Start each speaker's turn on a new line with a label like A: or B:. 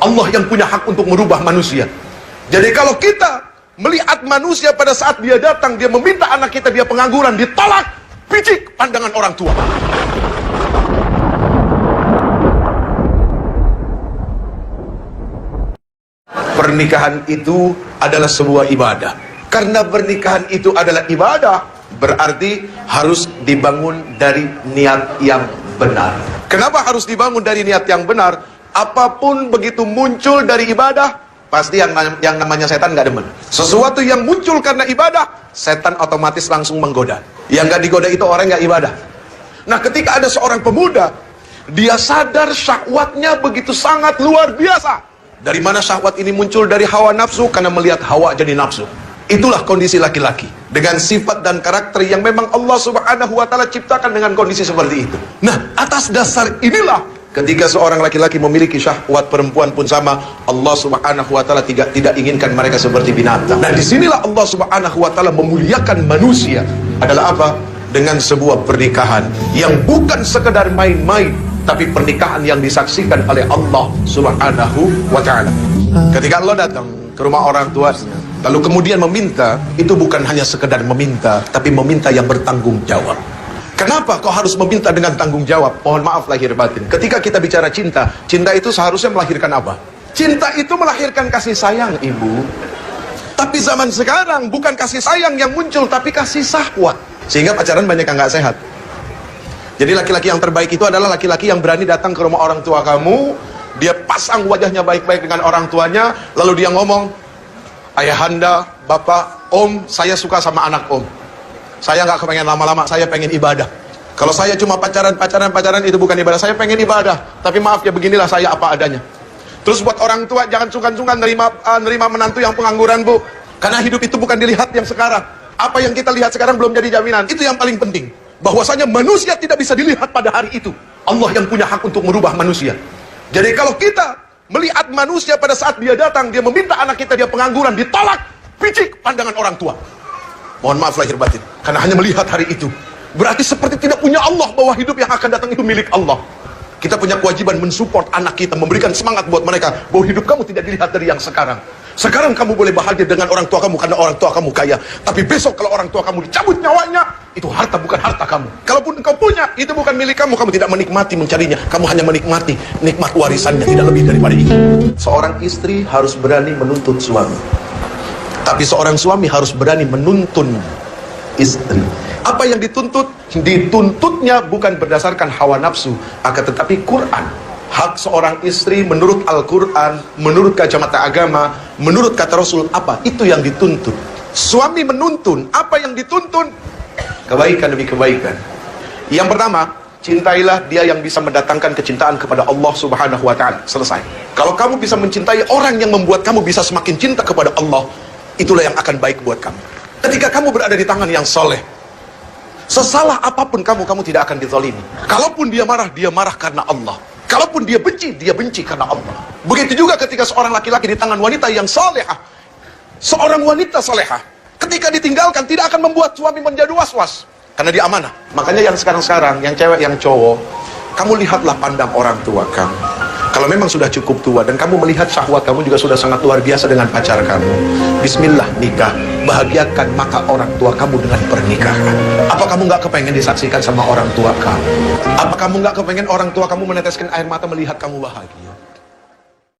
A: Allah yang punya hak untuk merubah manusia. Jadi kalau kita melihat manusia pada saat dia datang, dia meminta anak kita, dia pengangguran, ditolak, picik pandangan orang tua. Pernikahan itu adalah sebuah ibadah. Karena pernikahan itu adalah ibadah, berarti harus dibangun dari niat yang benar. Kenapa harus dibangun dari niat yang benar? Apapun begitu muncul dari ibadah, pasti yang namanya setan nggak demen. Sesuatu yang muncul karena ibadah, setan otomatis langsung menggoda. Yang nggak digoda itu orang nggak ibadah. Nah, ketika ada seorang pemuda, dia sadar syahwatnya begitu sangat luar biasa. Dari mana syahwat ini muncul? Dari hawa nafsu, karena melihat hawa jadi nafsu. Itulah kondisi laki-laki dengan sifat dan karakter yang memang Allah Subhanahu wa Ta'ala ciptakan dengan kondisi seperti itu. Nah, atas dasar inilah ketika seorang laki-laki memiliki syahwat, perempuan pun sama, Allah Subhanahu wa Ta'ala tidak inginkan mereka seperti binatang. Nah, disinilah Allah Subhanahu wa Ta'ala memuliakan manusia adalah apa? Dengan sebuah pernikahan yang bukan sekedar main-main, tapi pernikahan yang disaksikan oleh Allah Subhanahu wa Ta'ala. Ketika Allah datang ke rumah orang tuanya, lalu kemudian meminta, itu bukan hanya sekedar meminta, tapi meminta yang bertanggung jawab. Kenapa kau harus meminta dengan tanggung jawab? Mohon maaf lahir batin. Ketika kita bicara cinta, cinta itu seharusnya melahirkan apa? Cinta itu melahirkan kasih sayang, ibu. Tapi zaman sekarang bukan kasih sayang yang muncul, tapi kasih syahwat. Sehingga pacaran banyak yang nggak sehat. Jadi laki-laki yang terbaik itu adalah laki-laki yang berani datang ke rumah orang tua kamu, dia pasang wajahnya baik-baik dengan orang tuanya, lalu dia ngomong, ayahanda, bapak, om, saya suka sama anak om. Saya nggak kepengen lama-lama, saya pengen ibadah. Kalau saya cuma pacaran itu bukan ibadah, saya pengen ibadah. Tapi maaf ya, beginilah saya apa adanya. Terus buat orang tua, jangan sungkan-sungkan nerima menantu yang pengangguran, bu. Karena hidup itu bukan dilihat yang sekarang. Apa yang kita lihat sekarang belum jadi jaminan. Itu yang paling penting. Bahwasanya manusia tidak bisa dilihat pada hari itu. Allah yang punya hak untuk merubah manusia. Jadi kalau kita melihat manusia pada saat dia datang, dia meminta anak kita, dia pengangguran, ditolak, picik pandangan orang tua. Mohon maaf lahir batin, karena hanya melihat hari itu, berarti seperti tidak punya Allah, bahwa hidup yang akan datang itu milik Allah. Kita punya kewajiban mensupport anak kita, memberikan semangat buat mereka, bahwa hidup kamu tidak dilihat dari yang sekarang. Sekarang kamu boleh bahagia dengan orang tua kamu karena orang tua kamu kaya, tapi besok kalau orang tua kamu dicabut nyawanya, itu harta bukan harta kamu. Kalaupun engkau punya, itu bukan milik kamu, kamu tidak menikmati mencarinya, kamu hanya menikmati nikmat warisannya, tidak lebih daripada itu. Seorang istri harus berani menuntut suami, tapi seorang suami harus berani menuntun istri. Apa yang dituntut? Dituntutnya bukan berdasarkan hawa nafsu, akan tetapi Quran. Hak seorang istri menurut Al-Quran, menurut kacamata agama, menurut kata Rasul, apa? Itu yang dituntut. Suami menuntun, apa yang dituntun? Kebaikan demi kebaikan. Yang pertama, cintailah dia yang bisa mendatangkan kecintaan kepada Allah Subhanahu wa Ta'ala. Selesai. Kalau kamu bisa mencintai orang yang membuat kamu bisa semakin cinta kepada Allah, itulah yang akan baik buat kamu. Ketika kamu berada di tangan yang soleh, sesalah apapun kamu tidak akan dizalimi. Kalaupun dia marah karena Allah. Kalaupun dia benci karena Allah. Begitu juga ketika seorang laki-laki di tangan wanita yang salehah. Seorang wanita salehah, ketika ditinggalkan tidak akan membuat suami menjadi was-was, karena dia amanah. Makanya yang sekarang-sekarang, yang cewek, yang cowok, kamu lihatlah pandang orang tua kamu. Kalau memang sudah cukup tua dan kamu melihat syahwat kamu juga sudah sangat luar biasa dengan pacar kamu, bismillah nikah, bahagiakan maka orang tua kamu dengan pernikahan. Apa kamu nggak kepengen disaksikan sama orang tua kamu? Apa kamu nggak kepengen orang tua kamu meneteskan air mata melihat kamu bahagia?